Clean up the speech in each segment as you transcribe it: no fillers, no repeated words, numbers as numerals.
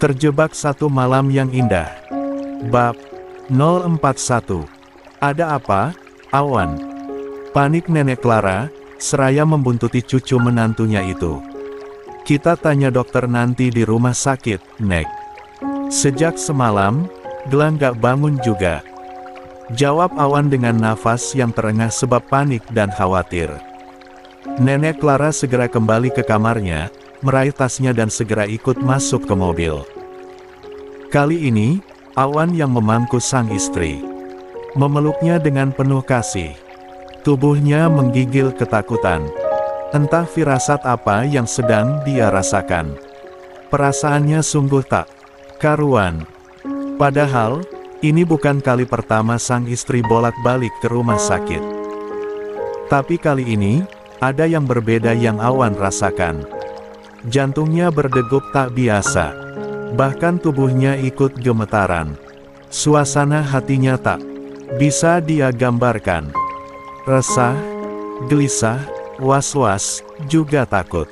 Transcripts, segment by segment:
Terjebak satu malam yang indah. Bab 041. Ada apa, Awan? Panik Nenek Clara, seraya membuntuti cucu menantunya itu. Kita tanya dokter nanti di rumah sakit, Nek. Sejak semalam, Gela gak bangun juga. Jawab Awan dengan nafas yang terengah sebab panik dan khawatir. Nenek Clara segera kembali ke kamarnya, meraih tasnya dan segera ikut masuk ke mobil. Kali ini, Awan yang memangku sang istri. Memeluknya dengan penuh kasih. Tubuhnya menggigil ketakutan. Entah firasat apa yang sedang dia rasakan. Perasaannya sungguh tak karuan. Padahal, ini bukan kali pertama sang istri bolak-balik ke rumah sakit. Tapi kali ini, ada yang berbeda yang Awan rasakan. Jantungnya berdegup tak biasa. Bahkan tubuhnya ikut gemetaran. Suasana hatinya tak bisa dia gambarkan. Resah, gelisah, was-was, juga takut.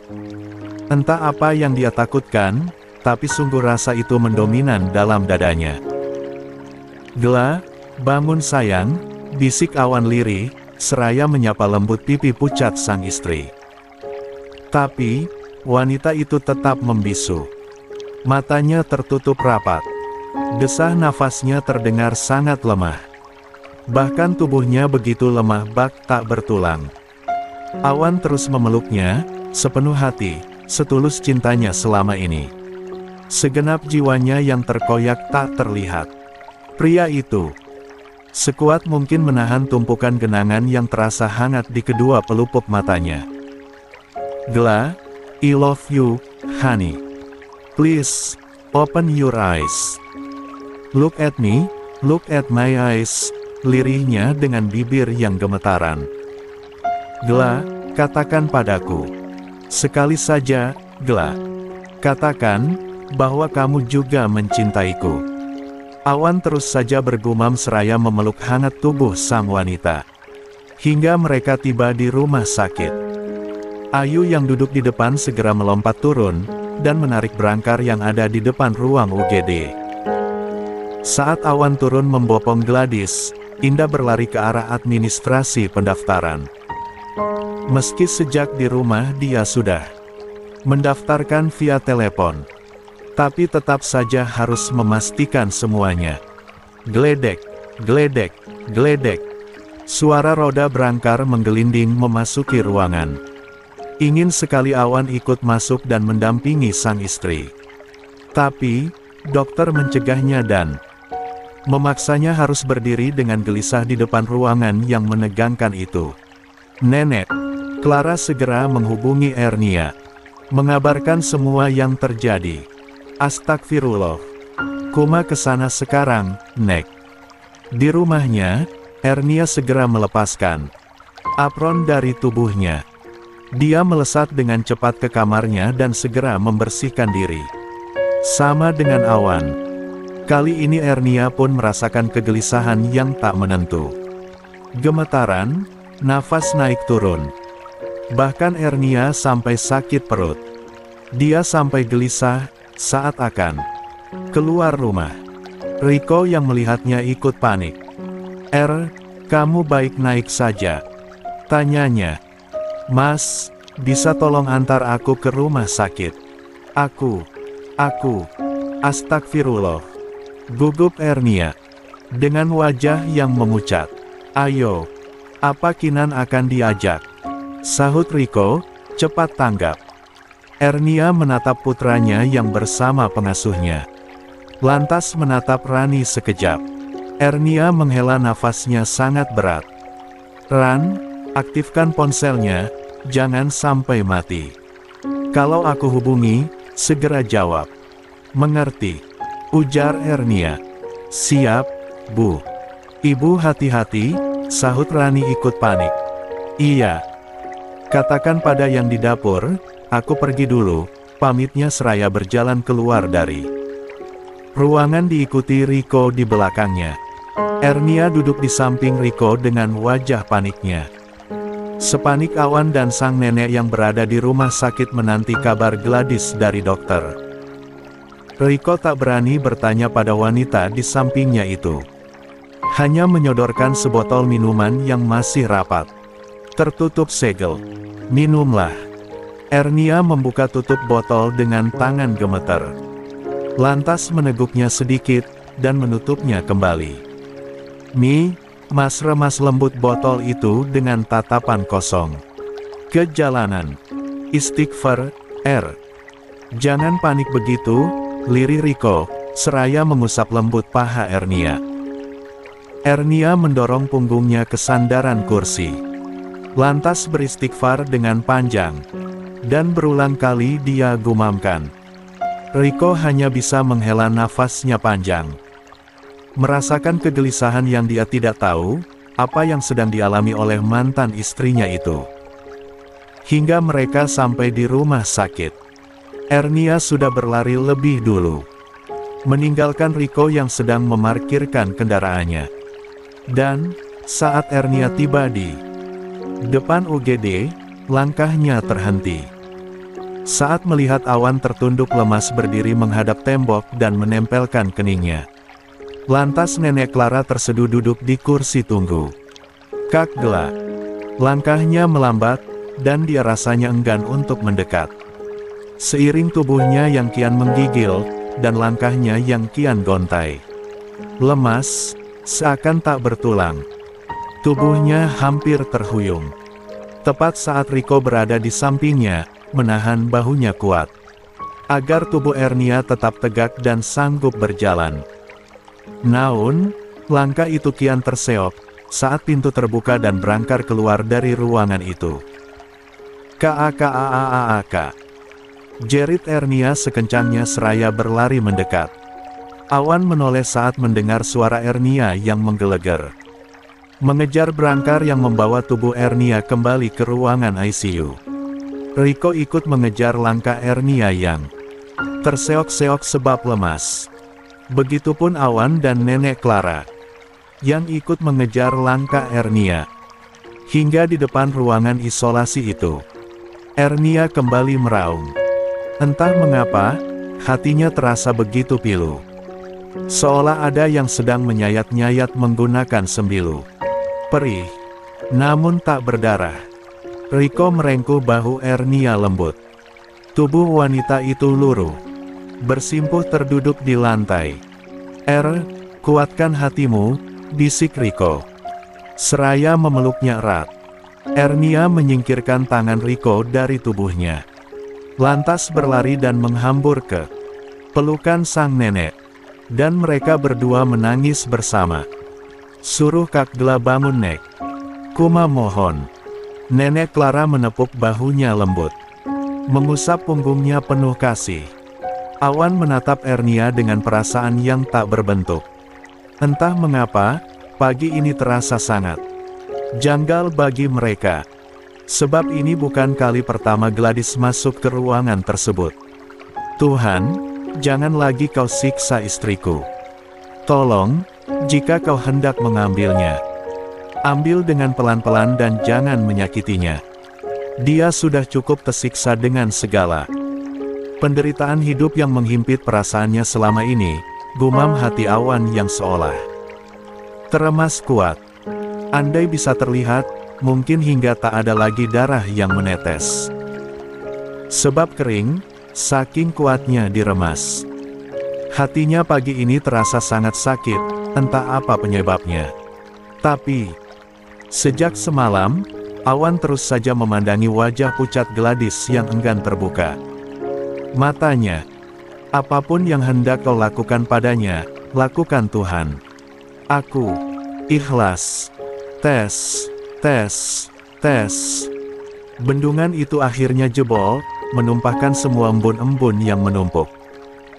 Entah apa yang dia takutkan, tapi sungguh rasa itu mendominan dalam dadanya. Gela, bangun sayang, bisik Awan lirih, seraya menyapa lembut pipi pucat sang istri. Tapi, wanita itu tetap membisu. Matanya tertutup rapat. Desah nafasnya terdengar sangat lemah. Bahkan tubuhnya begitu lemah bak tak bertulang. Awan terus memeluknya, sepenuh hati, setulus cintanya selama ini. Segenap jiwanya yang terkoyak tak terlihat. Pria itu sekuat mungkin menahan tumpukan genangan yang terasa hangat di kedua pelupuk matanya. Gela, I love you, honey. Please, open your eyes. Look at me, look at my eyes, lirihnya dengan bibir yang gemetaran. Gela, katakan padaku. Sekali saja, Gela. Katakan, bahwa kamu juga mencintaiku. Awan terus saja bergumam seraya memeluk hangat tubuh sang wanita. Hingga mereka tiba di rumah sakit. Ayu yang duduk di depan segera melompat turun, dan menarik berangkar yang ada di depan ruang UGD. Saat Awan turun membopong Gladys, Indah berlari ke arah administrasi pendaftaran. Meski sejak di rumah dia sudah mendaftarkan via telepon, tapi tetap saja harus memastikan semuanya. Gledek, gledek, gledek. Suara roda berangkar menggelinding memasuki ruangan. Ingin sekali Awan ikut masuk dan mendampingi sang istri. Tapi, dokter mencegahnya dan memaksanya harus berdiri dengan gelisah di depan ruangan yang menegangkan itu. Nenek Clara segera menghubungi Ernia, mengabarkan semua yang terjadi. Astagfirullah. Kuma kesana sekarang, Nek. Di rumahnya, Ernia segera melepaskan apron dari tubuhnya. Dia melesat dengan cepat ke kamarnya dan segera membersihkan diri. Sama dengan Awan. Kali ini Ernia pun merasakan kegelisahan yang tak menentu. Gemetaran, nafas naik turun. Bahkan Ernia sampai sakit perut. Dia sampai gelisah saat akan keluar rumah. Riko yang melihatnya ikut panik. Kamu baik naik saja? Tanyanya. Mas, bisa tolong antar aku ke rumah sakit? Aku, astagfirullah. Gugup Ernia. Dengan wajah yang memucat. Ayo, apa Kinan akan diajak? Sahut Riko, cepat tanggap. Ernia menatap putranya yang bersama pengasuhnya. Lantas menatap Rani sekejap. Ernia menghela nafasnya sangat berat. Ran, aktifkan ponselnya, jangan sampai mati. Kalau aku hubungi, segera jawab. Mengerti, ujar Ernia. Siap, Bu. Ibu hati-hati, sahut Rani ikut panik. Iya. Katakan pada yang di dapur, aku pergi dulu, pamitnya seraya berjalan keluar dari ruangan diikuti Riko di belakangnya. Ernia duduk di samping Riko dengan wajah paniknya. Sepanik Awan dan sang nenek yang berada di rumah sakit menanti kabar Gladys dari dokter. Riko tak berani bertanya pada wanita di sampingnya itu. Hanya menyodorkan sebotol minuman yang masih rapat. Tertutup segel. Minumlah. Ernia membuka tutup botol dengan tangan gemeter. Lantas meneguknya sedikit, dan menutupnya kembali. Mas remas lembut botol itu dengan tatapan kosong. Ke jalanan. Istighfar, Jangan panik begitu, lirih Riko, seraya mengusap lembut paha Ernia. Ernia mendorong punggungnya ke sandaran kursi. Lantas beristighfar dengan panjang. Dan berulang kali dia gumamkan. Riko hanya bisa menghela nafasnya panjang. Merasakan kegelisahan yang dia tidak tahu, apa yang sedang dialami oleh mantan istrinya itu. Hingga mereka sampai di rumah sakit. Ernia sudah berlari lebih dulu. Meninggalkan Riko yang sedang memarkirkan kendaraannya. Dan, saat Ernia tiba di depan UGD, langkahnya terhenti. Saat melihat Awan tertunduk lemas berdiri menghadap tembok dan menempelkan keningnya. Lantas Nenek Clara terseduh duduk di kursi tunggu. Kak Gela. Langkahnya melambat, dan dia rasanya enggan untuk mendekat. Seiring tubuhnya yang kian menggigil, dan langkahnya yang kian gontai. Lemas, seakan tak bertulang. Tubuhnya hampir terhuyung. Tepat saat Riko berada di sampingnya, menahan bahunya kuat. Agar tubuh Ernia tetap tegak dan sanggup berjalan. Namun, langkah itu kian terseok, saat pintu terbuka dan berangkar keluar dari ruangan itu. Kak. Jerit Ernia sekencangnya seraya berlari mendekat. Awan menoleh saat mendengar suara Ernia yang menggelegar. Mengejar berangkar yang membawa tubuh Ernia kembali ke ruangan ICU. Riko ikut mengejar langkah Ernia yang terseok-seok sebab lemas. Begitupun Awan dan Nenek Clara, yang ikut mengejar langkah Ernia. Hingga di depan ruangan isolasi itu, Ernia kembali meraung. Entah mengapa, hatinya terasa begitu pilu. Seolah ada yang sedang menyayat-nyayat menggunakan sembilu. Perih, namun tak berdarah. Riko merengkuh bahu Ernia lembut. Tubuh wanita itu luruh. Bersimpuh terduduk di lantai. Kuatkan hatimu, bisik Riko. Seraya memeluknya erat. Ernia menyingkirkan tangan Riko dari tubuhnya. Lantas berlari dan menghambur ke pelukan sang nenek. Dan mereka berdua menangis bersama. Suruh Kak Gela bangun Nek. Kuma mohon. Nenek Clara menepuk bahunya lembut. Mengusap punggungnya penuh kasih. Awan menatap Ernia dengan perasaan yang tak berbentuk. Entah mengapa, pagi ini terasa sangat janggal bagi mereka. Sebab ini bukan kali pertama Gladys masuk ke ruangan tersebut. Tuhan, jangan lagi kau siksa istriku. Tolong, jika kau hendak mengambilnya, ambil dengan pelan-pelan dan jangan menyakitinya. Dia sudah cukup tersiksa dengan segala penderitaan hidup yang menghimpit perasaannya selama ini, gumam hati Awan yang seolah teremas kuat. Andai bisa terlihat, mungkin hingga tak ada lagi darah yang menetes. Sebab kering, saking kuatnya diremas. Hatinya pagi ini terasa sangat sakit, entah apa penyebabnya. Tapi, sejak semalam, Awan terus saja memandangi wajah pucat Gladys yang enggan terbuka. Matanya, apapun yang hendak kau lakukan padanya, lakukan Tuhan. Aku ikhlas. Tes. Bendungan itu akhirnya jebol, menumpahkan semua embun-embun yang menumpuk.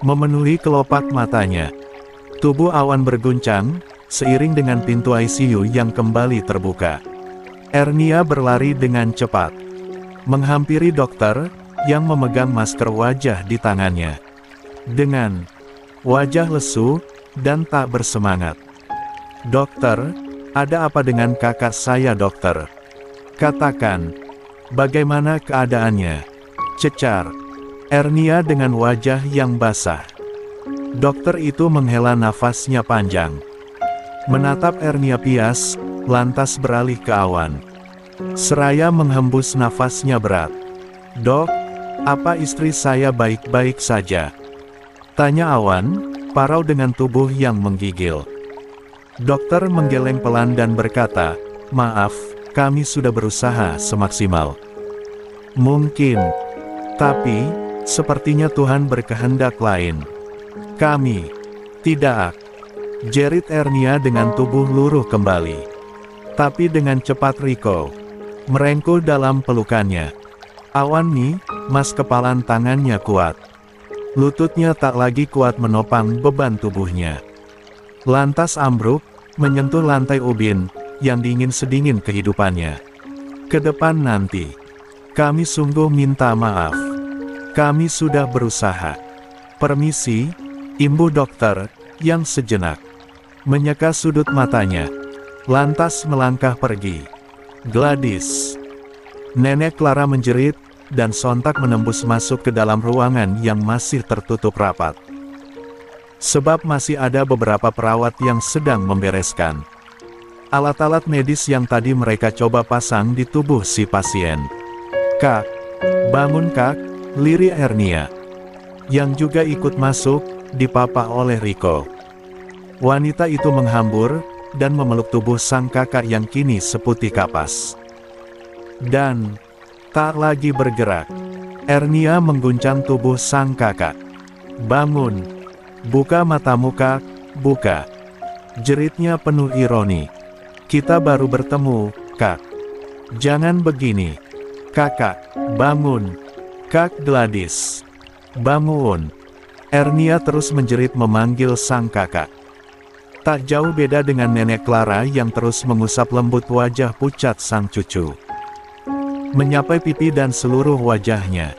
Memenuhi kelopak matanya. Tubuh Awan berguncang, seiring dengan pintu ICU yang kembali terbuka. Ernia berlari dengan cepat. Menghampiri dokter, yang memegang masker wajah di tangannya. Dengan wajah lesu, dan tak bersemangat. Dokter, ada apa dengan kakak saya dokter? Katakan, bagaimana keadaannya? Cecar Ernia dengan wajah yang basah. Dokter itu menghela nafasnya panjang. Menatap Ernia Pias, lantas beralih ke Awan. Seraya menghembus nafasnya berat. "Dok, apa istri saya baik-baik saja?" tanya Awan, parau dengan tubuh yang menggigil. Dokter menggeleng pelan dan berkata, "Maaf, kami sudah berusaha semaksimal mungkin. Tapi, sepertinya Tuhan berkehendak lain. Kami tidak." Jerit Ernia dengan tubuh luruh kembali. Tapi dengan cepat Rico merengkuh dalam pelukannya. Awan nih, mas kepalan tangannya kuat. Lututnya tak lagi kuat menopang beban tubuhnya. Lantas ambruk, menyentuh lantai ubin, yang dingin sedingin kehidupannya. "Ke depan nanti. Kami sungguh minta maaf. Kami sudah berusaha. Permisi," imbuh dokter, yang sejenak menyeka sudut matanya. Lantas melangkah pergi. "Gladys!" Nenek Clara menjerit, dan sontak menembus masuk ke dalam ruangan yang masih tertutup rapat. Sebab masih ada beberapa perawat yang sedang membereskan alat-alat medis yang tadi mereka coba pasang di tubuh si pasien. "Kak, bangun Kak," lirik Ernia, yang juga ikut masuk, dipapah oleh Rico. Wanita itu menghambur, dan memeluk tubuh sang kakak yang kini seputih kapas. Dan tak lagi bergerak. Ernia mengguncang tubuh sang kakak. "Bangun! Buka matamu Kak, buka!" Jeritnya penuh ironi. "Kita baru bertemu, Kak. Jangan begini. Kakak, bangun! Kak Gladys, bangun!" Ernia terus menjerit memanggil sang kakak. Tak jauh beda dengan Nenek Clara yang terus mengusap lembut wajah pucat sang cucu. Menyapai pipi dan seluruh wajahnya.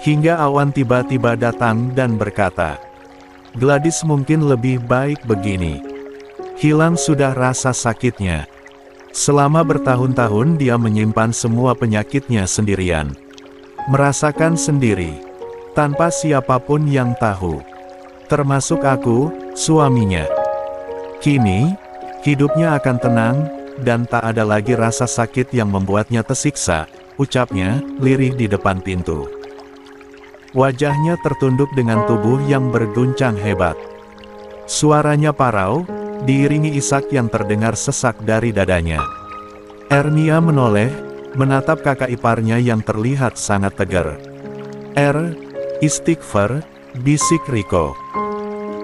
Hingga Awan tiba-tiba datang dan berkata, "Gladys mungkin lebih baik begini. Hilang sudah rasa sakitnya. Selama bertahun-tahun dia menyimpan semua penyakitnya sendirian. Merasakan sendiri. Tanpa siapapun yang tahu. Termasuk aku, suaminya. Kini, hidupnya akan tenang, dan tak ada lagi rasa sakit yang membuatnya tersiksa," ucapnya, lirih di depan pintu. Wajahnya tertunduk dengan tubuh yang berguncang hebat. Suaranya parau, diiringi isak yang terdengar sesak dari dadanya. Ernia menoleh, menatap kakak iparnya yang terlihat sangat tegar. Istighfar," bisik Rico.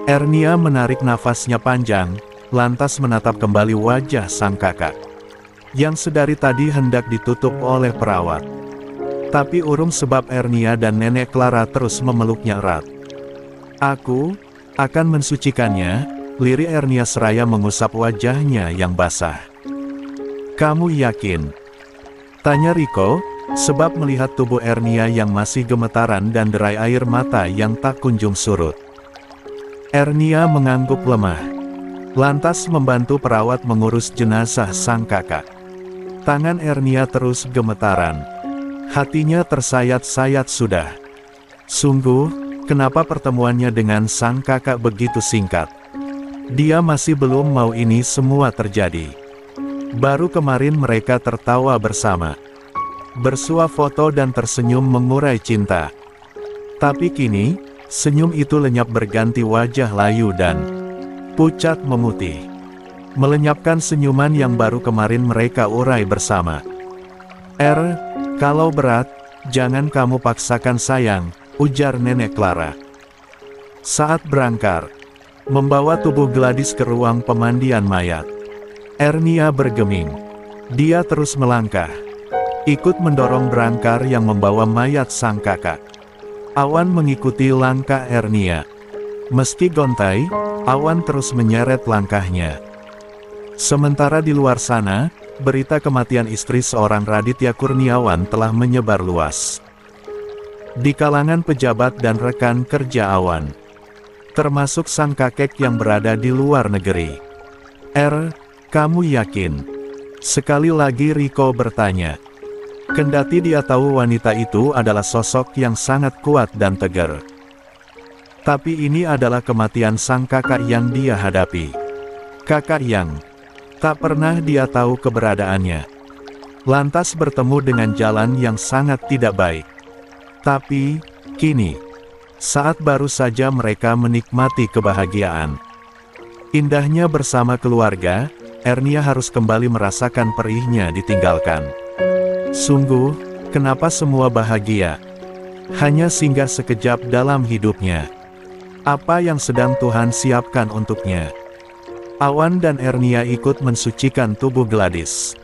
Ernia menarik nafasnya panjang, lantas menatap kembali wajah sang kakak, yang sedari tadi hendak ditutup oleh perawat. Tapi urung sebab Ernia dan Nenek Clara terus memeluknya erat. "Aku akan mensucikannya," lirik Ernia seraya mengusap wajahnya yang basah. "Kamu yakin?" tanya Rico, sebab melihat tubuh Ernia yang masih gemetaran dan derai air mata yang tak kunjung surut. Ernia mengangguk lemah. Lantas membantu perawat mengurus jenazah sang kakak. Tangan Ernia terus gemetaran. Hatinya tersayat-sayat sudah. Sungguh, kenapa pertemuannya dengan sang kakak begitu singkat? Dia masih belum mau ini semua terjadi. Baru kemarin mereka tertawa bersama, bersua foto dan tersenyum mengurai cinta. Tapi kini, senyum itu lenyap berganti wajah layu dan pucat memutih, melenyapkan senyuman yang baru kemarin mereka urai bersama. Kalau berat, jangan kamu paksakan sayang," ujar Nenek Clara. Saat berangkar, membawa tubuh Gladys ke ruang pemandian mayat. Ernia bergeming. Dia terus melangkah, ikut mendorong berangkar yang membawa mayat sang kakak. Awan mengikuti langkah Ernia. Meski gontai, Awan terus menyeret langkahnya. Sementara di luar sana, berita kematian istri seorang Raditya Kurniawan telah menyebar luas di kalangan pejabat dan rekan kerja Awan, termasuk sang kakek yang berada di luar negeri. Kamu yakin?" sekali lagi Rico bertanya. Kendati dia tahu wanita itu adalah sosok yang sangat kuat dan tegar. Tapi ini adalah kematian sang kakak yang dia hadapi. Kakak yang tak pernah dia tahu keberadaannya. Lantas bertemu dengan jalan yang sangat tidak baik. Tapi, kini, saat baru saja mereka menikmati kebahagiaan. Indahnya bersama keluarga, Ernia harus kembali merasakan perihnya ditinggalkan. Sungguh, kenapa semua bahagia? Hanya singgah sekejap dalam hidupnya. Apa yang sedang Tuhan siapkan untuknya? Awan dan Ernia ikut mensucikan tubuh Gladys.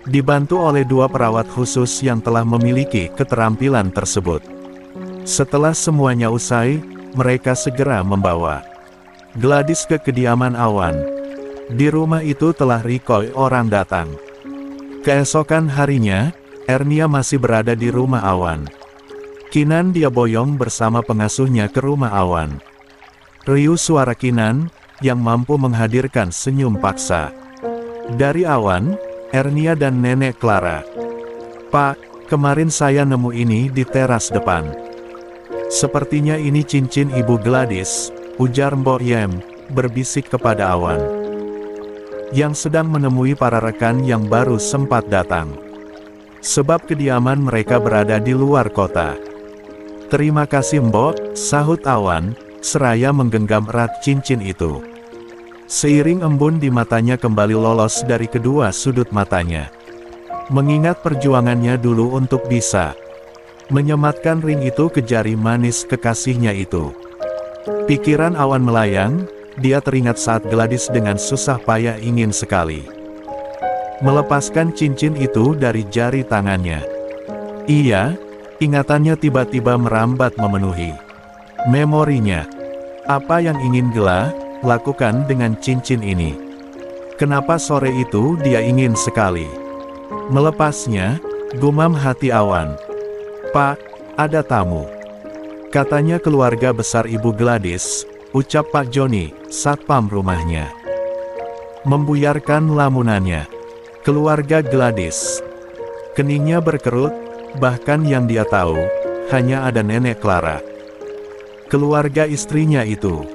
Dibantu oleh 2 perawat khusus yang telah memiliki keterampilan tersebut. Setelah semuanya usai, mereka segera membawa Gladys ke kediaman Awan. Di rumah itu telah rikoi orang datang. Keesokan harinya, Ernia masih berada di rumah Awan. Kinan dia boyong bersama pengasuhnya ke rumah Awan. Riuh suara Kinan, yang mampu menghadirkan senyum paksa. Dari Awan, Ernia dan Nenek Clara. "Pak, kemarin saya nemu ini di teras depan. Sepertinya ini cincin Ibu Gladys," ujar Mbok Yem, berbisik kepada Awan, yang sedang menemui para rekan yang baru sempat datang. Sebab kediaman mereka berada di luar kota. "Terima kasih Mbok," sahut Awan, seraya menggenggam erat cincin itu. Seiring embun di matanya kembali lolos dari kedua sudut matanya. Mengingat perjuangannya dulu untuk bisa menyematkan ring itu ke jari manis kekasihnya itu. Pikiran Awan melayang, dia teringat saat Gladys dengan susah payah ingin sekali melepaskan cincin itu dari jari tangannya. Iya, ingatannya tiba-tiba merambat memenuhi memorinya. Apa yang ingin Gela lakukan dengan cincin ini? Kenapa sore itu dia ingin sekali melepasnya? Gumam hati Awan. "Pak, ada tamu," katanya keluarga besar Ibu Gladys, ucap Pak Joni, satpam rumahnya. Membuyarkan lamunannya. Keluarga Gladys. Keningnya berkerut, bahkan yang dia tahu, hanya ada Nenek Clara. Keluarga istrinya itu.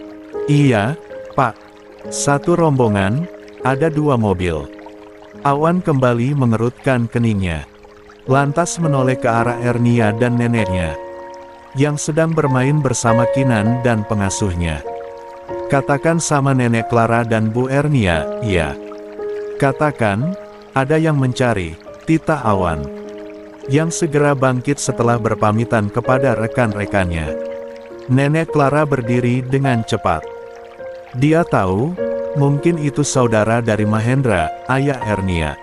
"Iya, Pak. Satu rombongan, ada 2 mobil." Awan kembali mengerutkan keningnya. Lantas menoleh ke arah Ernia dan neneknya, yang sedang bermain bersama Kinan dan pengasuhnya. "Katakan sama Nenek Clara dan Bu Ernia, ya. Katakan, ada yang mencari," titah Awan, yang segera bangkit setelah berpamitan kepada rekan-rekannya. Nenek Clara berdiri dengan cepat. Dia tahu, mungkin itu saudara dari Mahendra, ayah Ernia.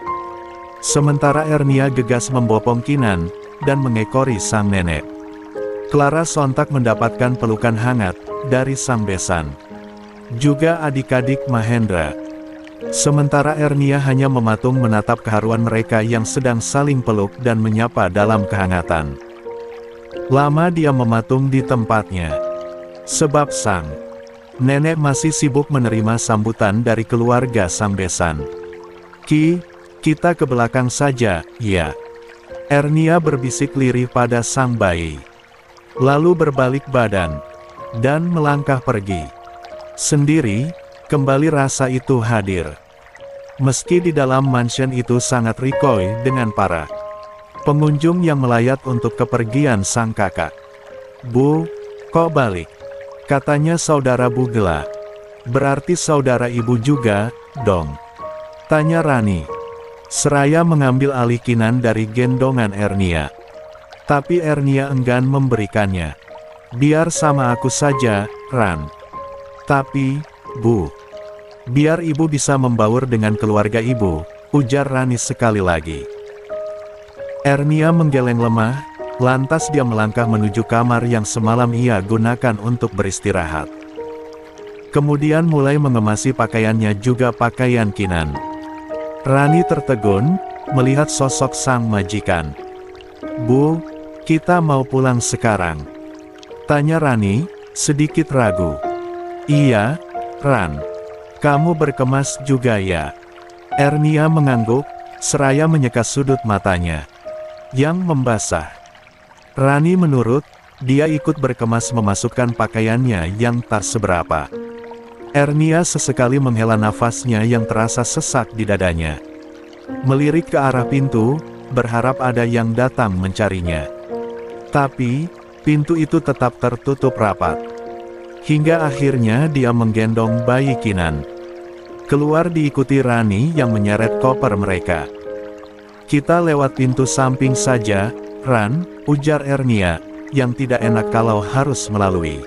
Sementara Ernia gegas membopong Kinan, dan mengekori sang nenek. Clara sontak mendapatkan pelukan hangat, dari sang besan. Juga adik-adik Mahendra. Sementara Ernia hanya mematung menatap keharuan mereka yang sedang saling peluk dan menyapa dalam kehangatan. Lama dia mematung di tempatnya. Sebab sang nenek masih sibuk menerima sambutan dari keluarga sang besan. Kita ke belakang saja, ya." Ernia berbisik lirih pada sang bayi. Lalu berbalik badan, dan melangkah pergi. Sendiri, kembali rasa itu hadir. Meski di dalam mansion itu sangat rikoi dengan para pengunjung yang melayat untuk kepergian sang kakak. "Bu, kok balik?" katanya saudara Bu Gela. "Berarti saudara ibu juga, dong?" tanya Rani. Seraya mengambil alih Kinan dari gendongan Ernia. Tapi Ernia enggan memberikannya. "Biar sama aku saja, Ran." "Tapi, Bu, biar ibu bisa membaur dengan keluarga ibu," ujar Rani sekali lagi. Ernia menggeleng lemah, lantas dia melangkah menuju kamar yang semalam ia gunakan untuk beristirahat. Kemudian mulai mengemasi pakaiannya juga pakaian Kinan. Rani tertegun, melihat sosok sang majikan. "Bu, kita mau pulang sekarang?" tanya Rani, sedikit ragu. "Iya, Ran. Kamu berkemas juga ya?" Ernia mengangguk, seraya menyeka sudut matanya yang membasah. Rani menurut, dia ikut berkemas memasukkan pakaiannya yang tak seberapa. Ernia sesekali menghela nafasnya yang terasa sesak di dadanya. Melirik ke arah pintu, berharap ada yang datang mencarinya. Tapi, pintu itu tetap tertutup rapat. Hingga akhirnya dia menggendong bayi Kinan. Keluar diikuti Rani yang menyeret koper mereka. "Kita lewat pintu samping saja, Ran," ujar Ernia, yang tidak enak kalau harus melalui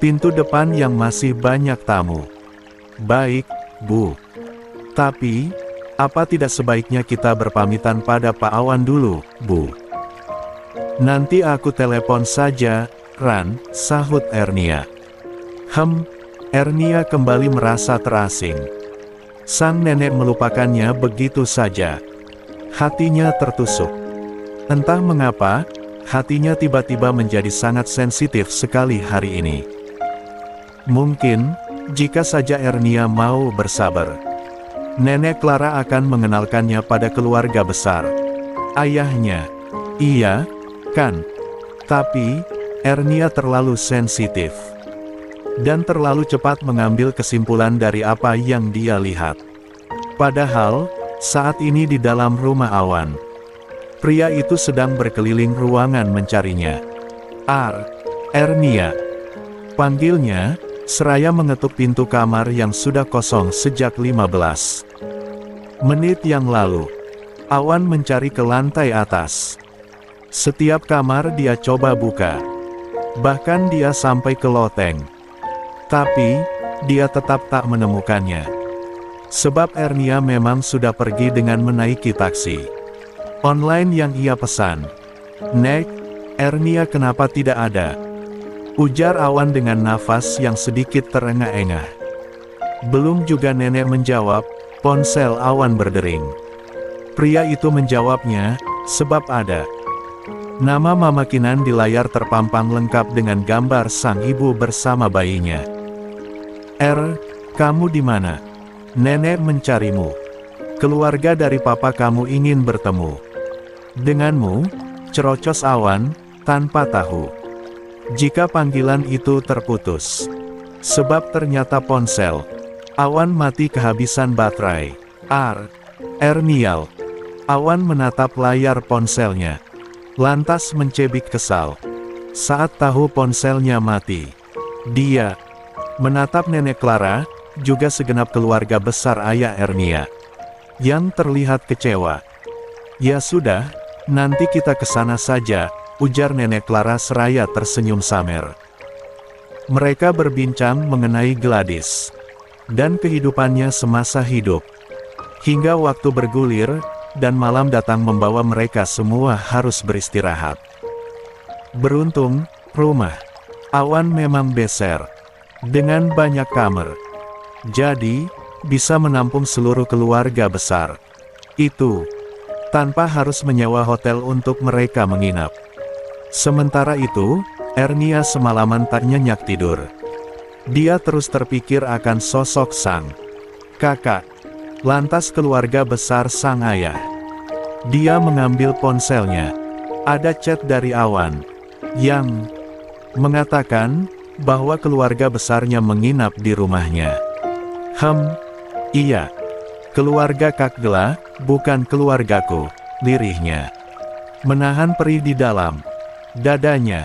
pintu depan yang masih banyak tamu. "Baik, Bu. Tapi, apa tidak sebaiknya kita berpamitan pada Pak Awan dulu, Bu?" "Nanti aku telepon saja, Ran," sahut Ernia. Ernia kembali merasa terasing. Sang nenek melupakannya begitu saja. Hatinya tertusuk. Entah mengapa, hatinya tiba-tiba menjadi sangat sensitif sekali hari ini. Mungkin, jika saja Ernia mau bersabar, Nenek Clara akan mengenalkannya pada keluarga besar. Ayahnya. Iya, kan? Tapi, Ernia terlalu sensitif. Dan terlalu cepat mengambil kesimpulan dari apa yang dia lihat. Padahal, saat ini di dalam rumah Awan, pria itu sedang berkeliling ruangan mencarinya. Ernia," panggilnya, seraya mengetuk pintu kamar yang sudah kosong sejak 15 menit yang lalu. Awan mencari ke lantai atas. Setiap kamar dia coba buka. Bahkan dia sampai ke loteng. Tapi, dia tetap tak menemukannya. Sebab Ernia memang sudah pergi dengan menaiki taksi online yang ia pesan. "Nek, Ernia kenapa tidak ada?" ujar Awan dengan nafas yang sedikit terengah-engah. Belum juga nenek menjawab, ponsel Awan berdering. Pria itu menjawabnya, "Sebab ada." Nama Mama Kinan di layar terpampang lengkap dengan gambar sang ibu bersama bayinya. Kamu di mana? Nenek mencarimu. Keluarga dari papa kamu ingin bertemu denganmu," cerocos Awan, tanpa tahu jika panggilan itu terputus. Sebab ternyata ponsel Awan mati kehabisan baterai. Ernial. Awan menatap layar ponselnya. Lantas mencebik kesal. Saat tahu ponselnya mati, dia menatap Nenek Clara, juga segenap keluarga besar ayah Ernia, yang terlihat kecewa. "Ya sudah, nanti kita ke sana saja," ujar Nenek Clara seraya tersenyum samer. Mereka berbincang mengenai Gladys dan kehidupannya semasa hidup. Hingga waktu bergulir, dan malam datang membawa mereka semua harus beristirahat. Beruntung, rumah Awan memang besar, dengan banyak kamar. Jadi, bisa menampung seluruh keluarga besar. Itu, tanpa harus menyewa hotel untuk mereka menginap. Sementara itu, Ernia semalaman tak nyenyak tidur. Dia terus terpikir akan sosok sang kakak, lantas keluarga besar sang ayah. Dia mengambil ponselnya. Ada chat dari Awan, yang mengatakan bahwa keluarga besarnya menginap di rumahnya. Iya. Keluarga Kak Gela, bukan keluargaku, lirihnya. Menahan perih di dalam dadanya.